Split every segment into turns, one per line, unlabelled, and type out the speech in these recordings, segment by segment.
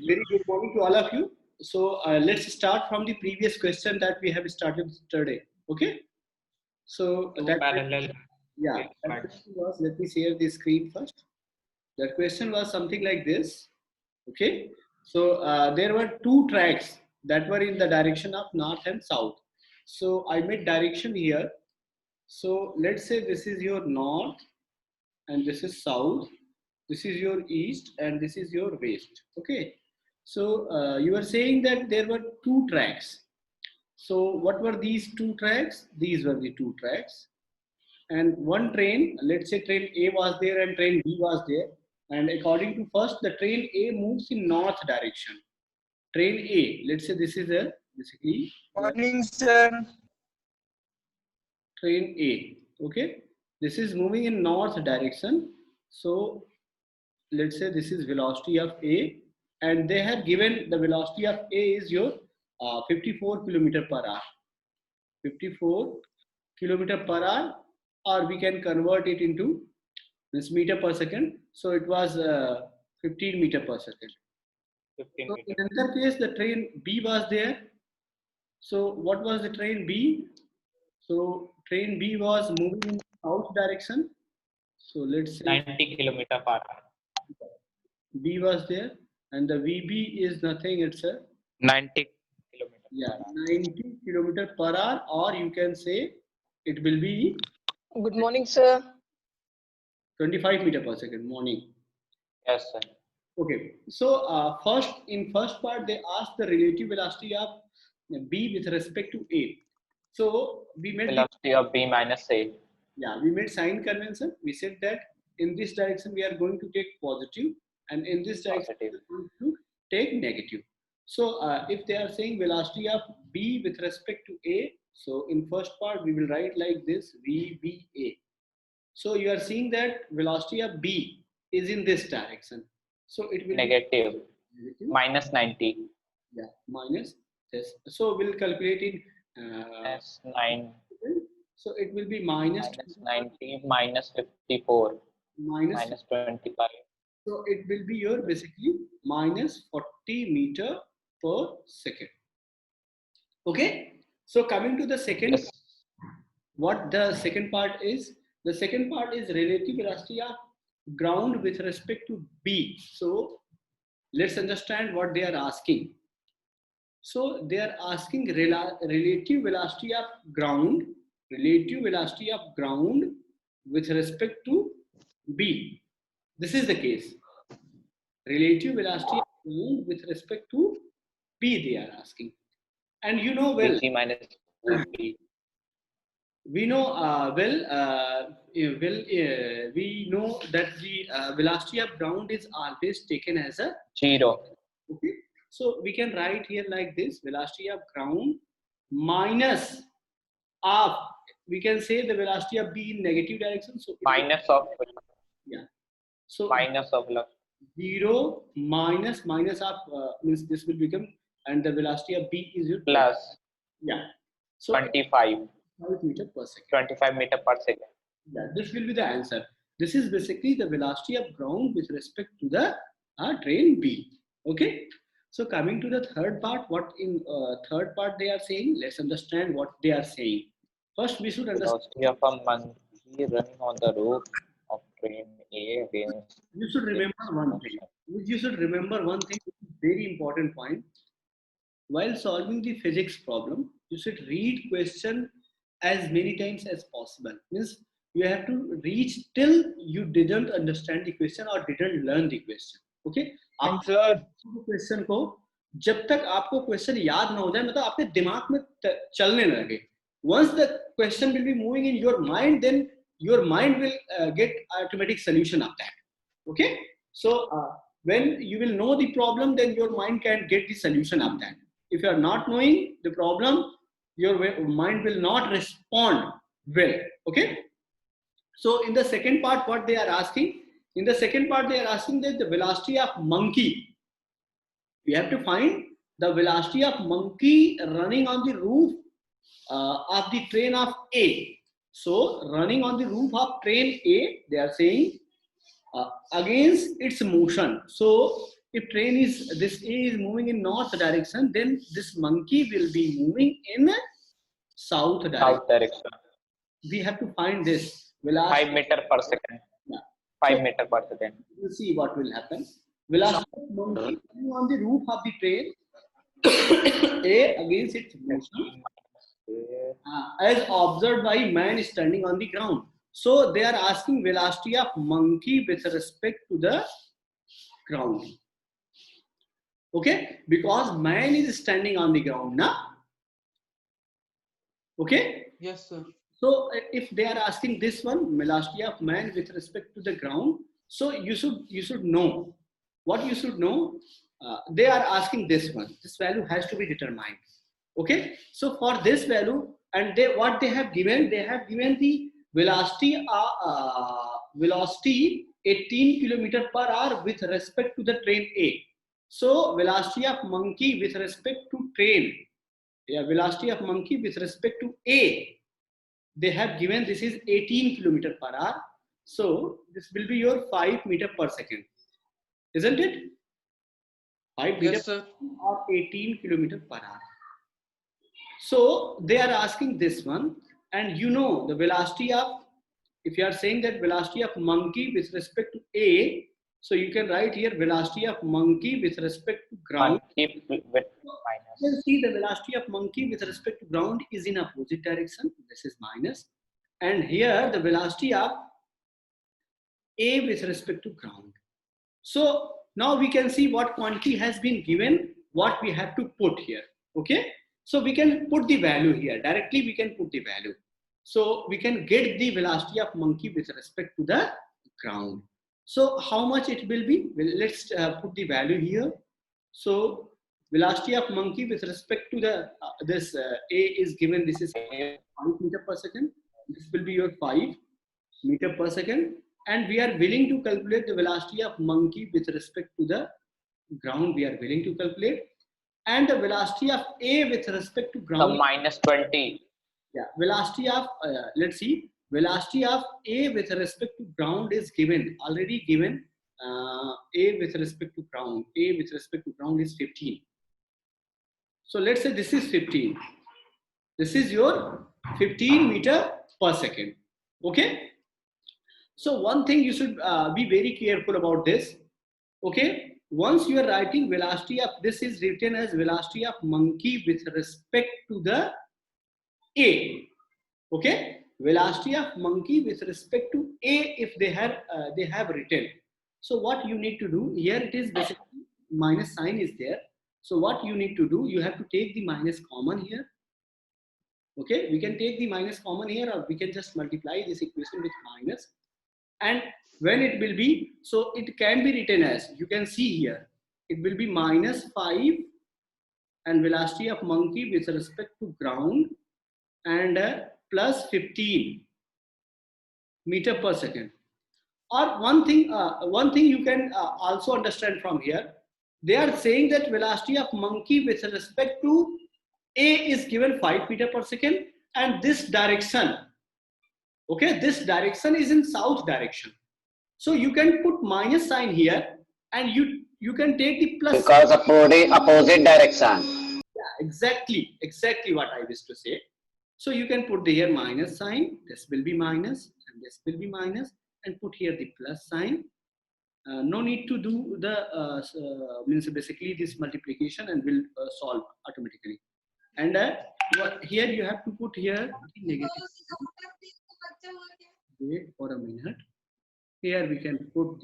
Very good morning to all of you. So let's start from the previous question that we have started yesterday. Okay. So
Two
that
parallel
yeah,
straight
that
lines.
question was. Let me share the screen first. That question was something like this. Okay. So there were two tracks that were in the direction of north and south. So I made direction here. So let's say this is your north and this is south, this is your east and this is your west. Okay, so you were saying that there were two tracks. So what were these two tracks? These were the two tracks, and one train, let's say train A was there and train B was there, and according to first, the train A moves in north direction. Train A, let's say this is a basically
Morning, sir.
train A. Okay, this is moving in north direction. So let's say this is velocity of A, and they have given the velocity of A is your 54 kilometer per hour. 54 kilometer per hour, or we can convert it into this meter per second. So it was 15 meter per second.
15
So in
meters.
another case, the train B was there. So what was the train B? So train B was moving in south direction. So let's say
90 kilometer per hour.
B was there, and the VB is nothing. It's a
90 kilometer per
yeah
hour.
90 kilometer per hour, or you can say it will be
Good morning, sir.
25 meter per second. Morning.
Yes, sir.
Okay, so first part they asked the relative velocity of B with respect to A. So we made the
Velocity of B minus A.
we made sign convention. We said that in this direction we are going to take positive, and in this direction we
Positive.
are going to take negative. So if they are saying velocity of B with respect to A, so in first part we will write like this VBA. So you are seeing that velocity of B is in this direction. So it will
Negative.
be negative,
Minus 90.
minus this. So we'll calculate in
Minus 9.
so it will be minus
Minus 90. Minus 54.
minus
Minus 25.
so it will be your basically minus 40 meter per second. Okay. So coming to the second,
Yes.
what the second part is? The second part is relative velocity of ground with respect to B. So let's understand what they are asking. So they are asking relative velocity of ground, with respect to B. This is the case. Relative velocity of ground with respect to B they are asking. And you know well,
BG minus 4B.
we know we know that the velocity of ground is always taken as a
0.
okay. So we can write here like this: velocity of ground minus of, we can say the velocity of B in negative direction. So
Minus of
yeah. So
minus of velocity.
0 minus of means this will become, and the velocity of B is your
Plus
yeah. So
25.
5 meter per second.
25 meter per second.
Yeah, this will be the answer. This is basically the velocity of ground with respect to the train B. Okay. So coming to the third part, what in third part they are saying? Let's understand what they are saying. First, we should understand.
Velocity of a monkey running on the roof of train A against
You should remember one thing. You should remember one thing. Very important point. While solving the physics problem, you should read question as many times as possible. Means you have to reach till you didn't understand the question or didn't learn the question. Okay? आप
Sir.
Question को जब तक आपको question याद ना हो जाए, मतलब आपके दिमाग में चलने न लगे. Once the question will be moving in your mind, then your mind will get automatic solution of that. Okay? So when you will know the problem, then your mind can get the solution of that. If you are not knowing the problem, your mind will not respond well. Okay. So in the second part, what they are asking, that the velocity of monkey, we have to find the velocity of monkey running on the roof of the train of A. So running on the roof of train A, they are saying against its motion. So if train is, this A is moving in north direction, then this monkey will be moving in south direction.
South direction.
We have to find this velocity.
5 meter per second.
Yeah.
5
So,
meter per second.
we'll see what will happen. Velocity of monkey on the roof of the train A against its motion as observed by man standing on the ground. So they are asking velocity of monkey with respect to the ground. Okay, because man is standing on the ground now. Okay.
Yes, sir.
So if they are asking this one, velocity of man with respect to the ground, so you should know what you should know. They are asking this one. This value has to be determined. Okay. So for this value, and what they have given the velocity 18 km per hour with respect to the train A. So velocity of monkey with respect to train, velocity of monkey with respect to A, they have given this is 18 km per hour. So this will be your 5 meter per second, isn't it? 5 meter
Yes, sir.
or 18 km per hour. So they are asking this one, and you know the velocity of, if you are saying that velocity of monkey with respect to A, so you can write here velocity of monkey with respect to ground.
Monkey with minus.
You can see the velocity of monkey with respect to ground is in opposite direction. This is minus. And here the velocity of A with respect to ground. So now we can see what quantity has been given, what we have to put here. Okay. So we can put the value here. Directly we can put the value. So we can get the velocity of monkey with respect to the ground. So how much it will be? Well, let's put the value here. So velocity of monkey with respect to the A is given. This is 5 meter per second. This will be your 5 meter per second. And we are willing to calculate the velocity of monkey with respect to the ground. We are willing to calculate. And the velocity of A with respect to ground.
So minus 20.
Yeah, velocity of, let's see, velocity of A with respect to ground is given, already given. A with respect to ground, A with respect to ground is 15. So let's say this is 15. This is your 15 meter per second. Okay. So one thing you should be very careful about this. Okay. Once you are writing velocity of, this is written as velocity of monkey with respect to the A. Okay. Velocity of monkey with respect to A, if they have written. So what you need to do here, it is basically minus sign is there. So what you need to do, you have to take the minus common here. Okay, we can take the minus common here, or we can just multiply this equation with minus. And when it will be, so it can be written as, you can see here, it will be minus 5 and velocity of monkey with respect to ground, and plus 15 meter per second. Or one thing you can also understand from here, they are saying that velocity of monkey with respect to A is given 5 meter per second, and this direction, okay, this direction is in south direction. So you can put minus sign here, and you can take the plus.
Because opposite direction.
Yeah, exactly what I wish to say. So you can put here minus sign, this will be minus, and this will be minus, and put here the plus sign. No need to do the means basically this multiplication, and will solve automatically. And here you have to put here the negative. Wait for a minute. Here we can put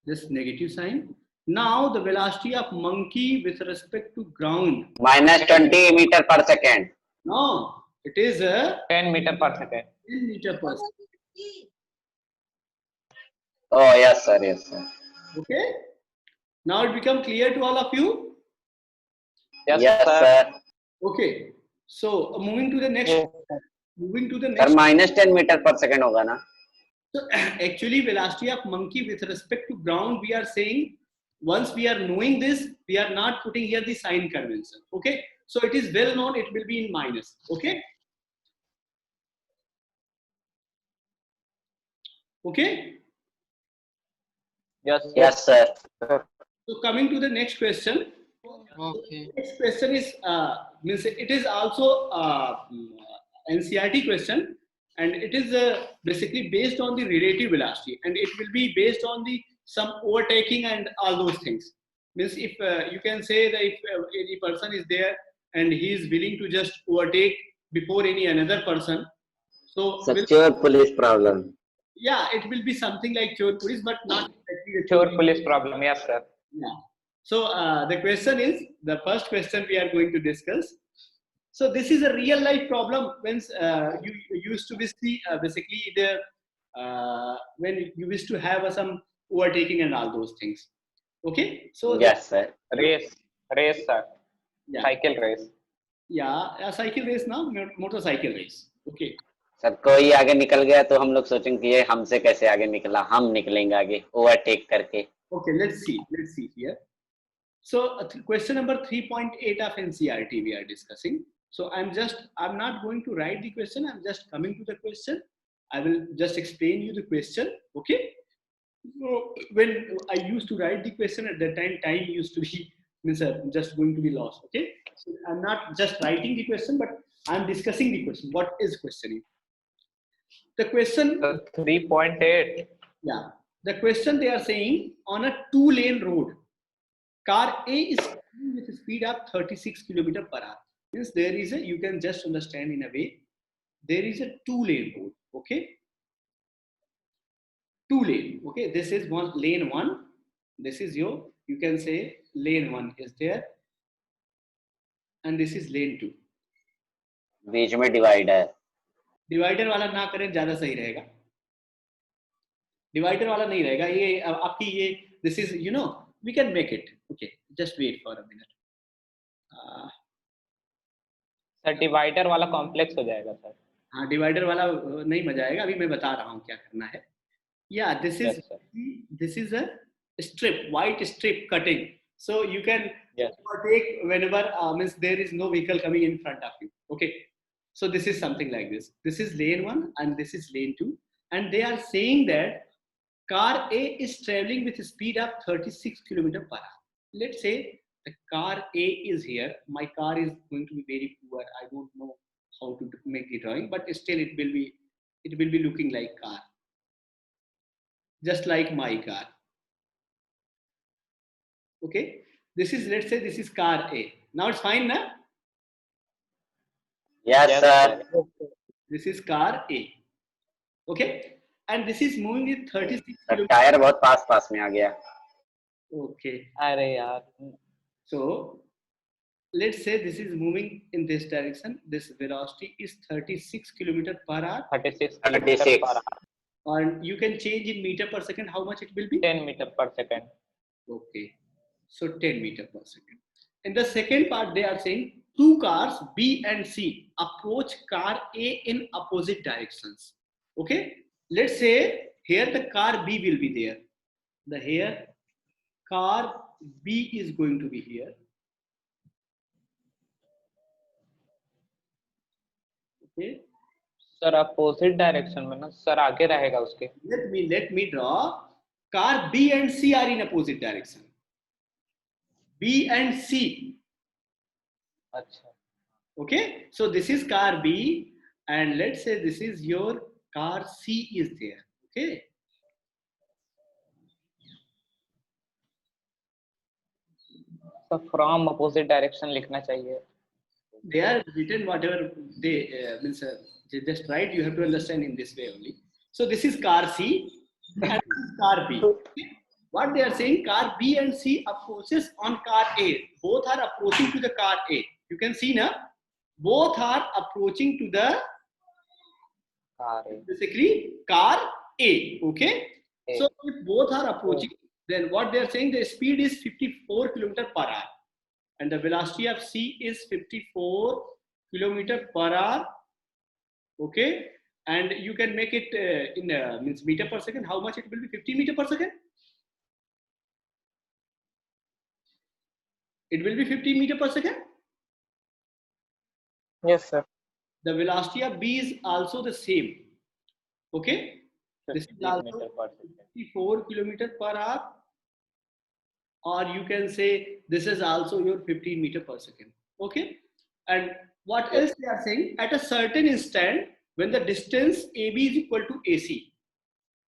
this negative sign. Now the velocity of monkey with respect to ground.
Minus 20 meter per second.
No, it is
10 meter per second.
10 meter per second.
Oh, yes, sir. Yes, sir.
Okay. Now it become clear to all of you?
Yes,
Yes,
sir.
sir.
Okay. So moving to the next.
Yes.
Moving to the
Sir,
next.
minus 10 meter per second होगा ना?
So actually velocity of monkey with respect to ground, we are saying, once we are knowing this, we are not putting here the sign convention. Okay. So it is well known, it will be in minus. Okay. Okay.
Yes.
Yes, sir.
So coming to the next question.
Okay.
Next question is means it is also NCRT question, and it is basically based on the relative velocity, and it will be based on the some overtaking and all those things. Means if you can say that if any person is there and he is willing to just overtake before any another person, so will,
Secure police problem.
yeah, it will be something like chore police, but not exactly the
Chore police problem. Yes, sir.
Yeah. So the question is, the first question we are going to discuss. So this is a real life problem when you used to see basically the when you used to have some overtaking and all those things. Okay. So
Yes, sir.
Race, sir.
yeah,
Cycle race.
yeah, a cycle race now, motorcycle race. Okay.
Sir कोई आगे निकल गया तो हम लोग सोचेंगे कि ये हमसे कैसे आगे निकला, हम निकलेंगे आगे ओवरटेक करके.
Okay. Let's see here. So question number 3.8 of NCRT we are discussing. So I'm not going to write the question. I'm just coming to the question. I will just explain you the question. Okay. So when I used to write the question at that time used to be just going to be lost. Okay. So I'm not just writing the question, but I'm discussing the question. What is questioning? The question.
3.8.
Yeah. The question they are saying on a 2-lane road. Car A is with a speed of 36 km per hour. Means there is a, you can just understand in a way, there is a 2-lane road. Okay. 2-lane. Okay. This is lane 1. This is you can say lane 1 is there. And this is lane 2.
बीच में divider.
Divider वाला ना करें ज्यादा सही रहेगा. Divider वाला नहीं रहेगा ये आपकी ये this is we can make it. Okay, just wait for a minute.
Sir divider वाला कॉम्प्लेक्स हो जाएगा सर.
हाँ डिवाइडर वाला नहीं मजा आएगा. अभी मैं बता रहा हूँ क्या करना है. Yeah, this is a strip, white strip cutting. So you can take whenever means there is no vehicle coming in front of you. Okay, so this is something like this. This is lane 1 and this is lane 2, and they are saying that car A is traveling with a speed of 36 km per hour. Let's say the car A is here. My car is going to be very poor. I don't know how to make the drawing, but still it will be looking like car, just like my car. Okay, this is, let's say this is car A. Now it's fine, na?
Yes, sir.
This is car A. Okay, and this is moving with 36 km.
Tyre बहुत पास में आ गया.
Okay.
अरे यार.
So let's say this is moving in this direction. This velocity is 36 km per hour.
36
36.
per hour.
And you can change in meter per second. How much it will be?
10 meter per second.
Okay. So 10 meter per second. In the second part, they are saying two cars B and C approach car A in opposite directions. Okay. Let's say here the car B will be there. Here car B is going to be here. Okay.
Sir opposite direction में ना sir आगे रहेगा उसके.
Let me draw. Car B and C are in opposite direction. B and C.
अच्छा.
Okay. So this is car B, and let's say this is your car C is there. Okay.
So from opposite direction लिखना चाहिए.
They are written whatever they means. Just write. You have to understand in this way only. So this is car C and this is car B. Okay? What they are saying, car B and C approaches on car A. Both are approaching to the car A. You can see now. Both are approaching to the basically car A. Okay. A. So if both are approaching, then what they are saying, the speed is 54 km per hour, and the velocity of C is 54 km per hour. Okay, and you can make it in means meter per second. How much it will be? 50 meter per second. It will be 50 meter per second.
Yes, sir.
The velocity of B is also the same. Okay, This is
50
also
meter per second.
54 kilometer per hour, or you can say this is also your 15 meter per second. Okay, and what else they are saying? At a certain instant, when the distance AB is equal to AC,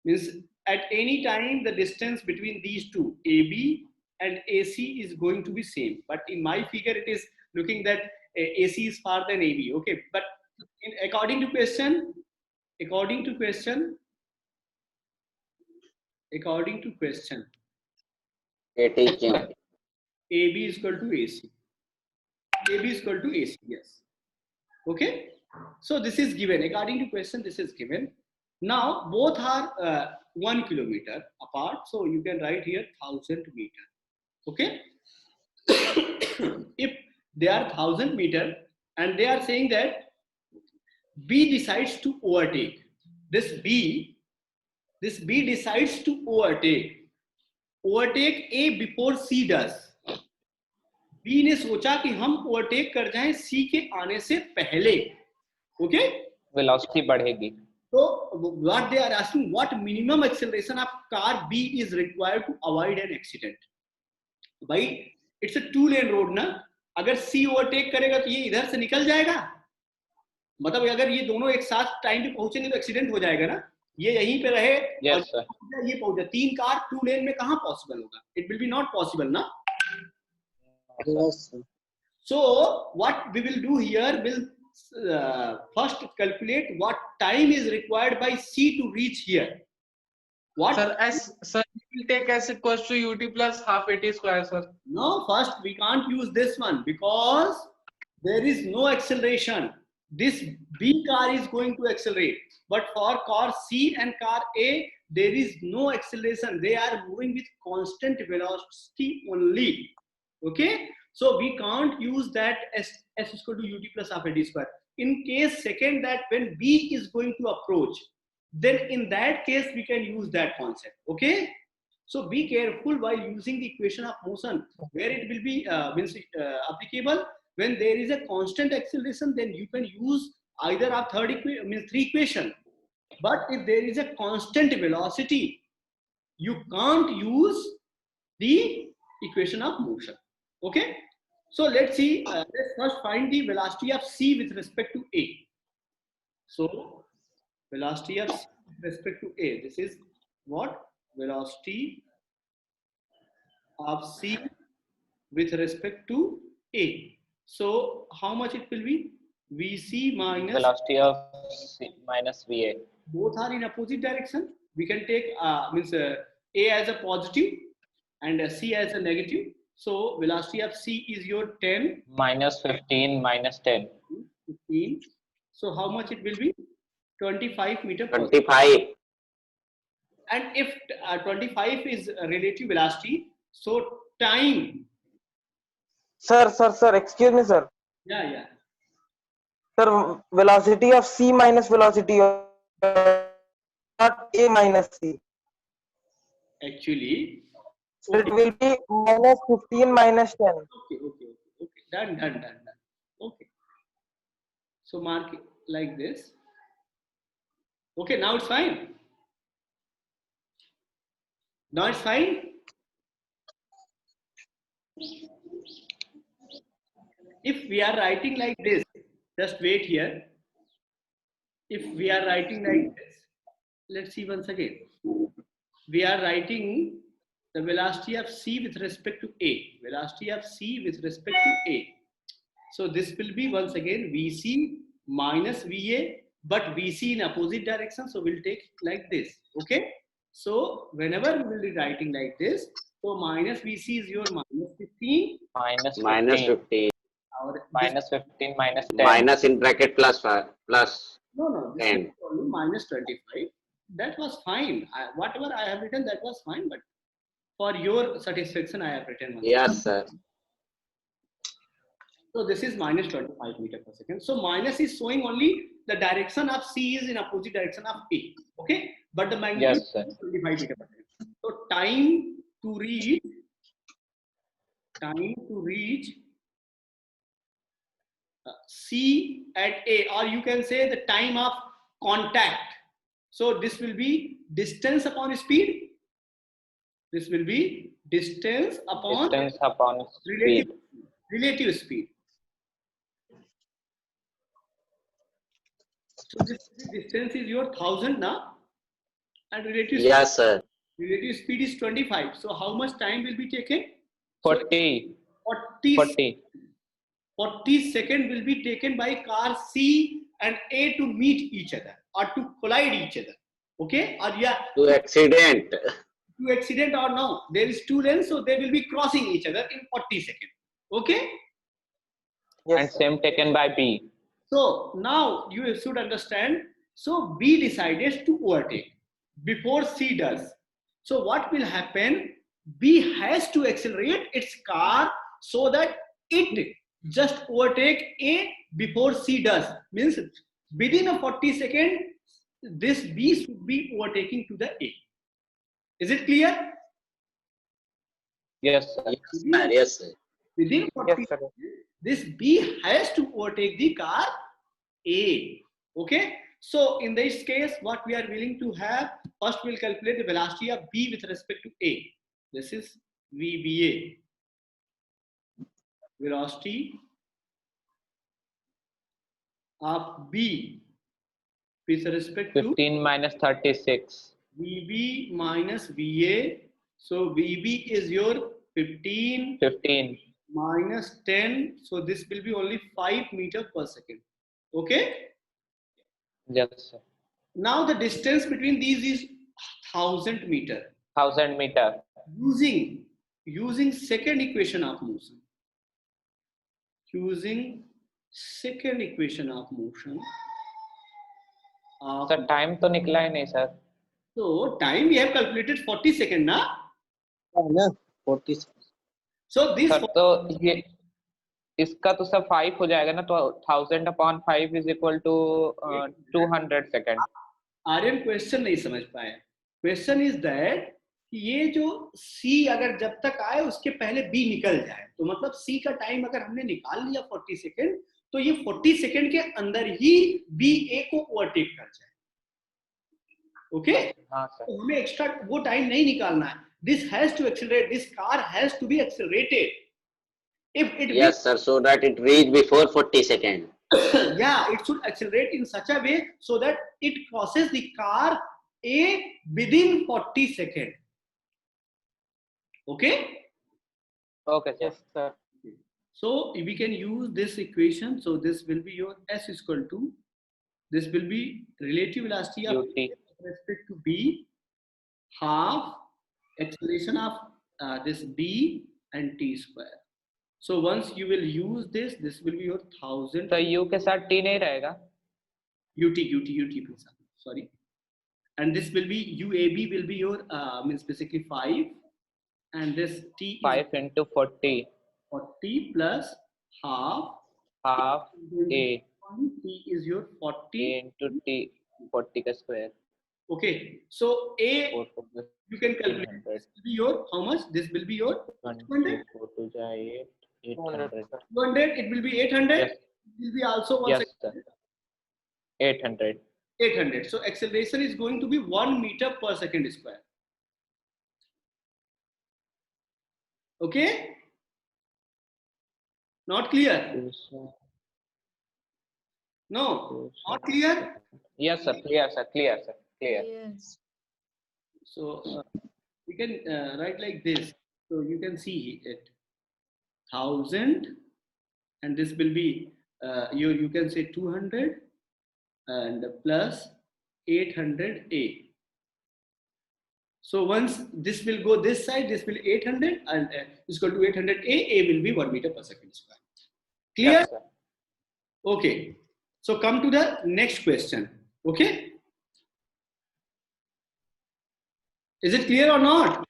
means at any time the distance between these two, AB and AC, is going to be same. But in my figure, it is looking that AC is far than AB. Okay, but according to question,
teaching.
AB is equal to AC. AB is equal to AC. Yes. Okay. So this is given. According to question, this is given. Now both are 1 kilometer apart. So you can write here 1000 meter. Okay. If they are 1000 meter and they are saying that B decides to overtake, this B decides to overtake A before C does. B ने सोचा कि हम overtake कर जाएं C के आने से पहले. Okay?
वेलोसिटी बढ़ेगी.
So what they are asking, what minimum acceleration of car B is required to avoid an accident? भाई it's a 2-lane road ना, अगर C ओवरटेक करेगा तो ये इधर से निकल जाएगा. मतलब अगर ये दोनों एक साथ टाइम पे पहुंचेंगे तो एक्सीडेंट हो जाएगा ना. ये यहीं पे रहे
yes,
और ये पहुंच जाए. 3 कार 2 लेन में कहां पॉसिबल होगा? It will be not possible ना.
Yes.
So what we will do here, will first calculate what time is required by C to reach here. What?
Sir, we will take S equals to UT plus half AT square, sir.
No, first we can't use this one because there is no acceleration. This B car is going to accelerate, but for car C and car A, there is no acceleration. They are moving with constant velocity only. Okay, so we can't use that S is equal to UT plus half AT square. In case second, that when B is going to approach, then in that case we can use that concept. Okay, so be careful while using the equation of motion, where it will be applicable when there is a constant acceleration. Then you can use either a three equation. But if there is a constant velocity, you can't use the equation of motion. Okay, so let's see. Let's first find the velocity of C with respect to A. So velocity of C with respect to A. This is what? Velocity of C with respect to A. So how much it will be? VC minus
velocity of C minus VA.
Both are in opposite direction. We can take A as a positive and C as a negative. So velocity of C is your 10
minus 15 minus 10.
15. So how much it will be? 25 meter per second.
25.
And if 25 is relative velocity, so time.
Sir, excuse me, sir.
Yeah.
Sir, velocity of C minus velocity of not A minus C.
Actually,
So it will be minus 15 minus 10.
Okay. Done. Okay. So mark it like this. Okay, now it's fine. Now it's fine. If we are writing like this, just wait here. If we are writing like this, let's see once again. We are writing the velocity of C with respect to A. Velocity of C with respect to A. So this will be once again VC minus VA, but VC in opposite direction. So we'll take like this. Okay. So whenever we will be writing like this, so minus VC is your minus 15.
Minus 15.
Minus 15 minus 10.
Minus in bracket plus 5 plus.
No. This
10.
is only minus 25. That was fine. Whatever I have written, that was fine. But for your satisfaction, I have written one.
Yes, sir.
So this is minus 25 meter per second. So minus is showing only the direction of C is in opposite direction of A. Okay, but the magnitude
Yes, sir.
is 25 meter per second. So time to reach C at A, or you can say the time of contact. So this will be distance upon speed. This will be distance upon
speed.
relative speed. So this distance is your 1000 now, and
Yes, sir.
relative speed is 25. So how much time will be taken?
40.
So 40 seconds will be taken by car C and A to meet each other or to collide each other. Okay? Or yeah,
To accident.
to accident or no. There is two lanes, so they will be crossing each other in 40 seconds. Okay?
Yes,
And
sir.
same taken by B.
So now you should understand. So B decided to overtake before C does. So what will happen? B has to accelerate its car so that it just overtake A before C does. Means within a 40 second, this B should be overtaking to the A. Is it clear?
Yes, sir.
Yes, sir. Yes, sir.
Within 40
Yes, sir.
seconds, this B has to overtake the car A. Okay? So in this case, what we are willing to have, first we'll calculate the velocity of B with respect to A. This is VBA. Velocity of B with respect to
15 minus 36.
VB minus VA. So VB is your 15 minus 10. So this will be only 5 meters per second. Okay?
Yes, sir.
Now the distance between these is 1000 meter.
1000 meter.
Using second equation of motion. Using second equation of motion.
Sir time तो निकला ही नहीं sir.
So time we have calculated 40 seconds ना?
ना 40.
So this
sir तो ये इसका तो सब 5 हो जाएगा ना, तो 1000 upon 5 is equal to 200 second.
Aryan question नहीं समझ पाए. क्वेश्चन इज दैट ये जो C अगर जब तक आए उसके पहले B निकल जाए, तो मतलब C का टाइम अगर हमने निकाल लिया 40 सेकंड, तो ये 40 सेकंड के अंदर ही B A को ओवरटेक कर जाए. ओके?
हाँ सर.
तो हमें एक्स्ट्रा वो टाइम नहीं निकालना है. This has to accelerate. This car has to be accelerated. If it
Yes, sir. So that it reach before 40 seconds.
yeah, it should accelerate in such a way so that it crosses the car A within 40 seconds. Okay?
Okay, sir.
Yes, sir.
So we can use this equation. So this will be your S is equal to, this will be relative velocity of
UT.
with respect to B, half acceleration of this B and T square. So once you will use this, this will be your 1000.
तो U के साथ T नहीं रहेगा.
UT please. Sorry. And this will be UAB will be your means basically 5, and this T
5 into 40.
40 plus half
Half A.
T is your 40.
A into T 40 का square.
Okay, so A
4 4
you can calculate.
300.
This will be your how much? This will be your
1 4 2 8 800.
200. It will be 800.
Yes.
It will be also
Yes, sir. 800.
800. So acceleration is going to be 1 meter per second square. Okay? Not clear? No, not clear?
Yes, sir. Clear, sir. Clear, sir. Clear.
Yes.
So we can write like this. So you can see it 1000, and this will be you can say 200 and plus 800A. So once this will go this side, this will 800 and is equal to 800A. A will be 1 meter per second square. Clear?
Yes, sir.
Okay. So come to the next question. Okay. Is it clear or not?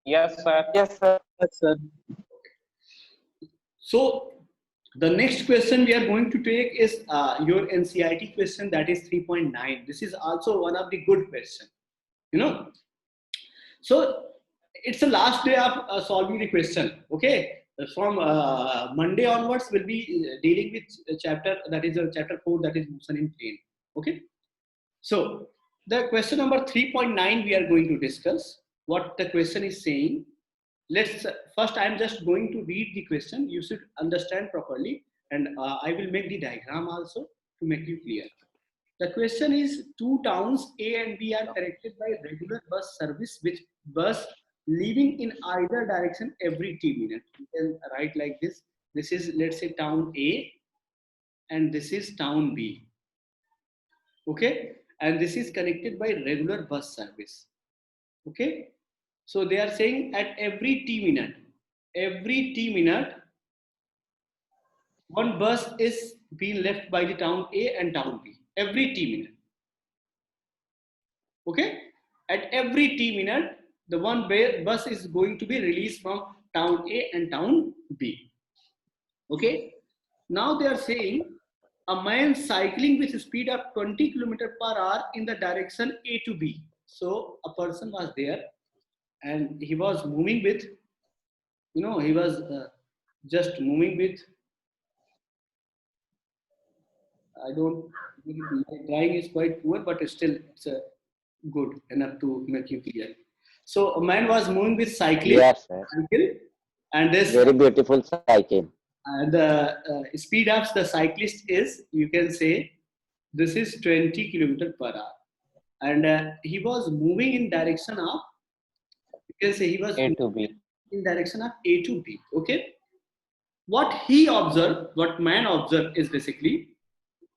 Yes, sir.
Yes, sir.
Yes, sir.
So the next question we are going to take is your NCERT question, that is 3.9. This is also one of the good questions. You know, so it's the last day of solving the question. Okay, from Monday onwards we'll be dealing with a chapter, that is chapter 4, that is motion in plane. Okay, so The question number 3.9 we are going to discuss. What the question is saying. Let's first I am just going to read the question. You should understand properly, and I will make the diagram also to make you clear. The question is, two towns A and B are connected by regular bus service with bus leaving in either direction every T minutes. You can write like this. This is, let's say, town A, and this is town B. Okay, and this is connected by regular bus service. Okay, so they are saying at every T minute, one bus is being left by the town A and town B. Every T minute. Okay, at every T minute, the one bus is going to be released from town A and town B. Okay, now they are saying a man cycling with a speed of 20 km/h in the direction A to B. So a person was there and he was moving with, he was just moving with, I don't, my drawing is quite poor, but still it's good enough to make you clear. So a man was moving with cycling.
Yes, sir.
And this
Very beautiful cycle.
the speed of the cyclist is, you can say, this is 20 km/h, and he was moving in direction of, you can say, he was
A to B.
in direction of A to B. Okay, what he observed, what man observed is basically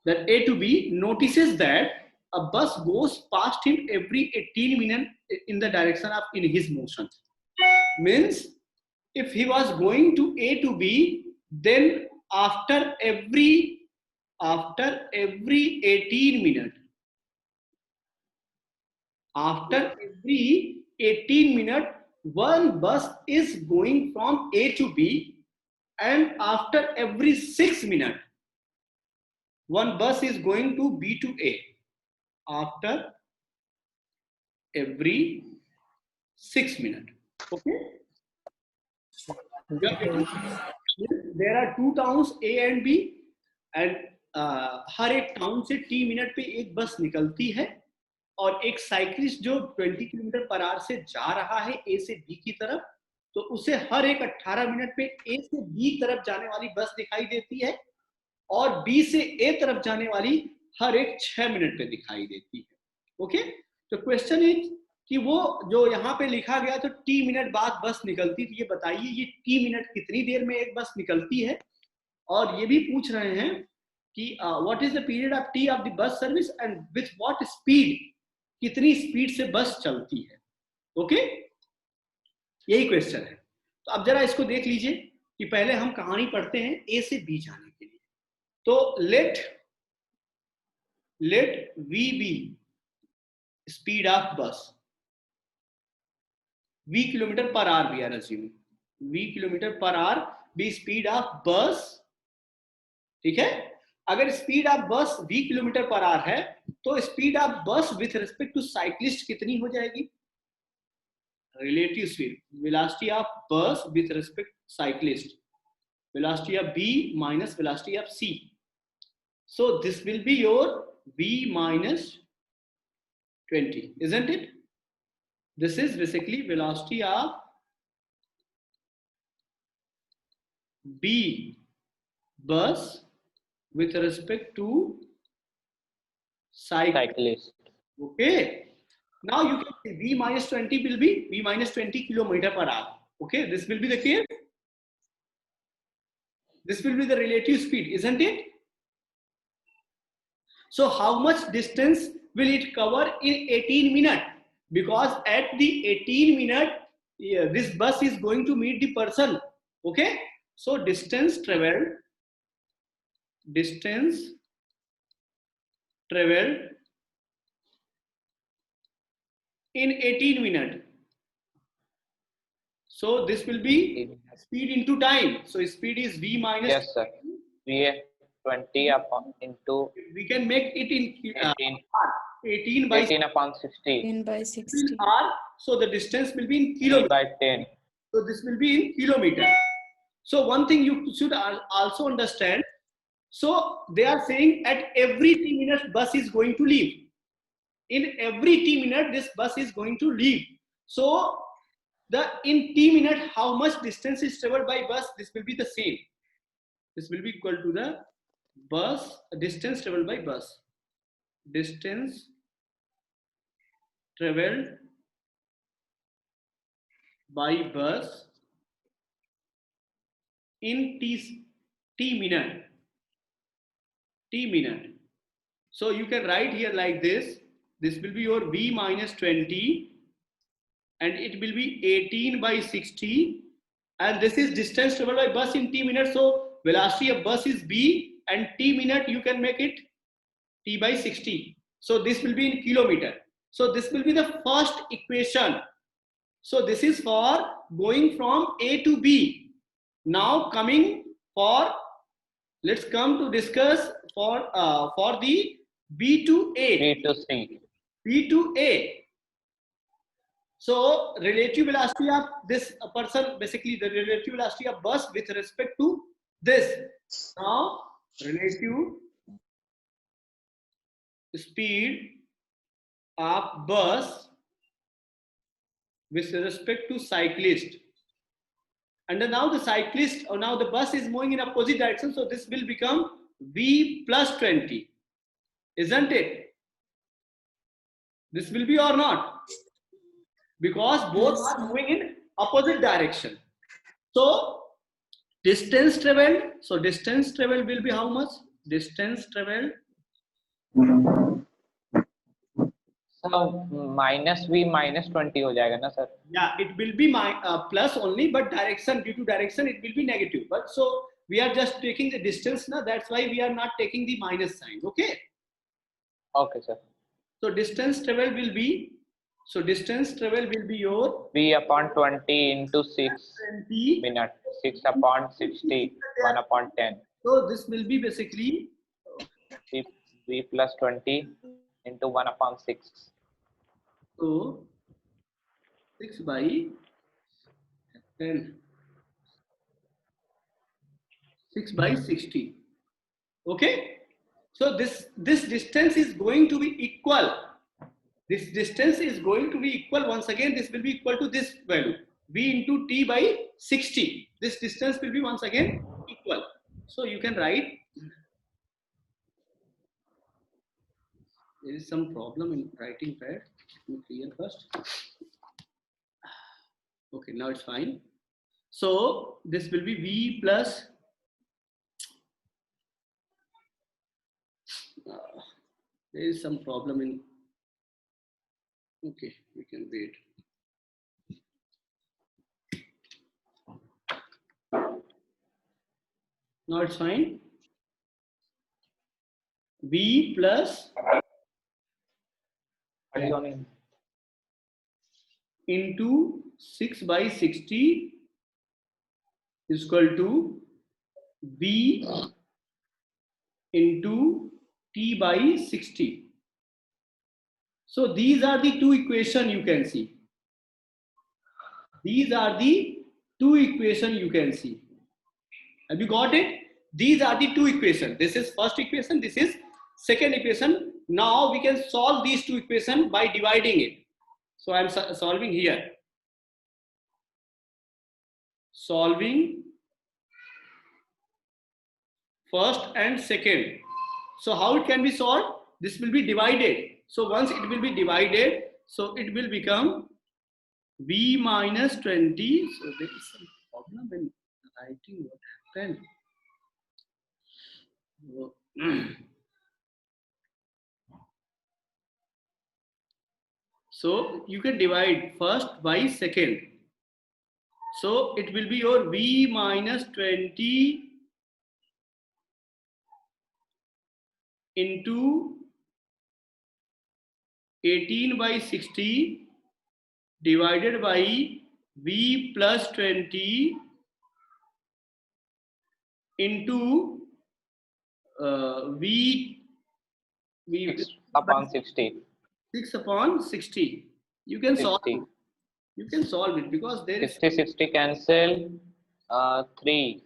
that A to B notices that a bus goes past him every 18 minutes in the direction of in his motion. Means if he was going to A to B, then after every 18 minutes, one bus is going from A to B, and after every 6 minutes, one bus is going to B to A. After every 6 minutes. Okay. There are two towns A and B, and हर एक town से T minute पे एक बस निकलती है, और एक cyclist जो 20 km/h से जा रहा है A से B की तरफ, तो उसे हर एक 18 मिनट पे A से B तरफ जाने वाली बस दिखाई देती है, और B से A तरफ जाने वाली हर एक 6 मिनट पे दिखाई देती है. ओके, तो क्वेश्चन इज कि वो जो यहाँ पे लिखा गया तो T मिनट बाद बस निकलती थी, ये बताइए ये T मिनट कितनी देर में एक बस निकलती है, और ये भी पूछ रहे हैं कि what is the period of T of the bus service and with what speed, कितनी स्पीड से बस चलती है. ओके, यही क्वेश्चन है. तो अब जरा इसको देख लीजिए कि पहले हम कहानी पढ़ते हैं A से B जाने के लिए. तो late V be speed of bus, V km/h we are assuming, V km/h be speed of bus. ठीक है, अगर स्पीड ऑफ बस V km/h है तो स्पीड ऑफ बस विथ रिस्पेक्ट टू साइक्लिस्ट कितनी हो जाएगी? रिलेटिव स्पीड, वेलोसिटी ऑफ बस with respect cyclist, velocity of B minus velocity of C. So this will be your V minus 20, isn't it? This is basically velocity of B bus with respect to
Cyclist.
Okay. Now you can say V minus 20 will be V minus 20 km/h. Okay, this will be the case. This will be the relative speed, isn't it? So how much distance will it cover in 18 minutes? Because at the 18 minute, this bus is going to meet the person. Okay, so distance traveled in 18 minutes. So this will be speed into time. So speed is V minus.
Yes, sir. V 20 upon into.
We can make it in 18 by
18 upon 60.
10 by 60.
R. So the distance will be in
3
kilometer.
by 10.
So this will be in kilometer. So one thing you should also understand. So they are saying at every 3 minutes bus is going to leave. in every t minute this bus is going to leave. So in t minute how much distance is traveled by bus, this will be the same. This will be equal to the bus distance traveled by bus. Distance traveled by bus in t minute. So you can write here like this. This will be your v minus 20, and it will be 18 by 60. And this is distance traveled by bus in t minutes. So velocity of bus is b, and t minute you can make it t by 60. So this will be in kilometer. So this will be the first equation. So this is for going from A to B. Now coming for, let's come to discuss for the B to A.
B to C.
B to A. So relative velocity of this person, basically the relative velocity of bus with respect to this. Now relative speed of bus with respect to cyclist. And now the cyclist, or now the bus is moving in opposite direction, so this will become v plus 20, isn't it? This will be or not? Because both are moving in opposite direction. So distance traveled, so distance traveled will be how much? Distance traveled.
So minus v minus 20 हो जाएगा ना sir?
Yeah, it will be plus only, but direction, due to direction it will be negative. But so we are just taking the distance now, that's why we are not taking the minus sign. Okay.
Okay sir.
So distance travel will be, your
v upon 20 into 6
20.
minute, 6 upon 60, 1 upon 10.
So this will be basically
v plus 20 into 1 upon 6.
so 6 by 10, 6 by 60. Okay. So this distance is going to be equal. This distance is going to be equal. Once again, this will be equal to this value, v into t by 60. This distance will be once again equal. So you can write. There is some problem in writing pad. Let me clear first. Okay, now it's fine. So this will be v plus. There is some problem in. Okay, we can wait. Now it's fine. V plus into 6 by 60 is equal to v into t by 60. So these are the two equations you can see. These are the two equations you can see. Have you got it? These are the two equations. This is first equation, this is second equation. Now we can solve these two equations by dividing it. So I am solving here. Solving first and second. So how it can be solved? This will be divided. So once it will be divided, so it will become v minus 20. So there is some problem in writing. What happened? So you can divide first by second. So it will be your v minus 20 into 18 by 60 divided by v plus 20 into v
6 upon 60.
6 upon 60. You can
60.
solve it. You can solve it because there is
60 cancel. 3.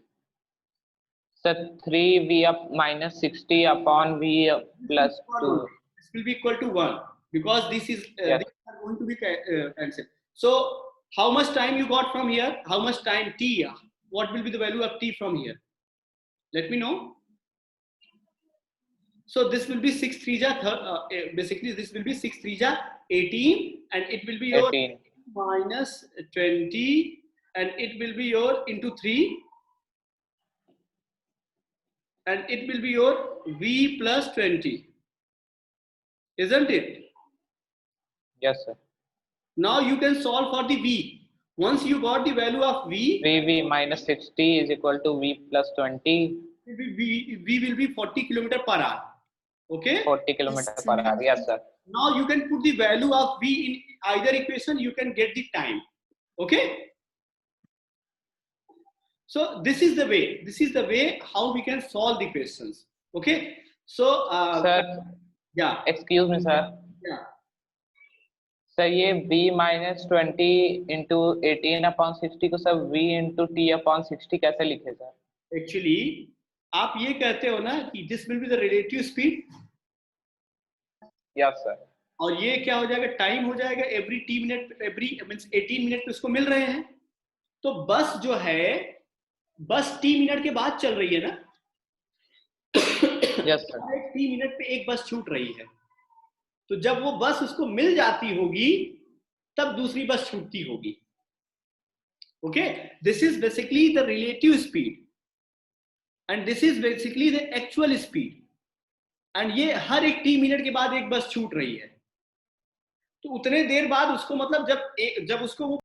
So 3 v up minus 60 upon v plus 2.
This will be equal to 1. because this is
Yes.
these are going to be cancelled. So how much time you got from here? How much time t? What will be the value of t from here? Let me know. So this will be 6 3 ja basically this will be 6 3 ja 18, and it will be your
18.
minus 20, and it will be your into 3, and it will be your v plus 20, isn't it?
Yes, sir.
Now you can solve for the v. Once you got the value of v,
VV minus 60 is equal to V plus 20,
v will be 40 km per hour. Okay.
40 km per hour. Yes, sir.
Now you can put the value of v in either equation. You can get the time. Okay. So this is the way. This is the way how we can solve the questions. Okay. So
Sir,
yeah.
excuse me, sir.
Yeah.
Sir ये v minus 20 into 18/60 को sir v into t/60 कैसे लिखे sir?
Actually, आप ये कहते हो ना कि this will be the relative speed.
Yes, sir.
और ये क्या हो जाएगा? टाइम हो जाएगा every T minute, every means 18 minute पे उसको मिल रहे हैं. तो बस जो है, बस टी मिनट के बाद चल रही है ना.
Yes, sir.
टी मिनट पे एक बस छूट रही है. तो जब वो बस उसको मिल जाती होगी तब दूसरी बस छूटती होगी. Okay, this is basically the relative speed and this is basically the actual speed. And ये हर एक टी मिनट के बाद एक बस छूट रही है. तो उतने देर बाद उसको मतलब जब उसको वो